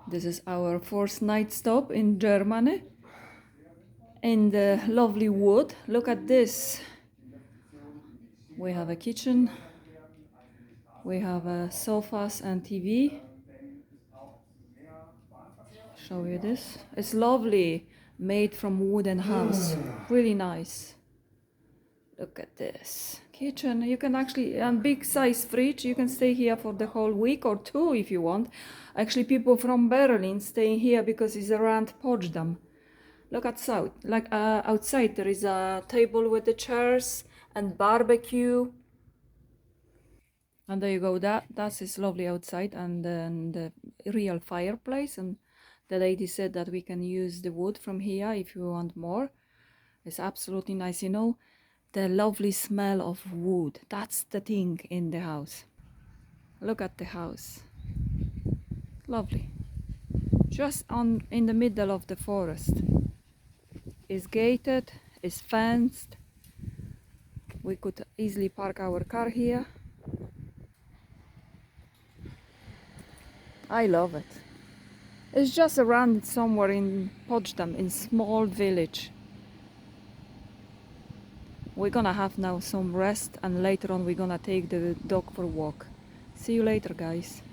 This is our first night stop in Germany. In the lovely wood. Look at this. We have a kitchen. We have sofas and TV. Show you this. It's lovely, made from wooden house. Really nice. Look at this kitchen. You can actually, big size fridge. You can stay here for the whole week or two if you want. Actually, people from Berlin stay here because it's around Potsdam. Look outside. Outside, there is a table with the chairs and barbecue. And there you go. That is lovely outside, and then the real fireplace. And the lady said that we can use the wood from here if you want more. It's absolutely nice. You know, the lovely smell of wood. That's the thing in the house. Look at the house. Lovely. Just in the middle of the forest. It's gated. It's fenced. We could easily park our car here. I love it. It's just around somewhere in Potsdam, in small village. We're gonna have now some rest, and later on we're gonna take the dog for a walk. See you later, guys.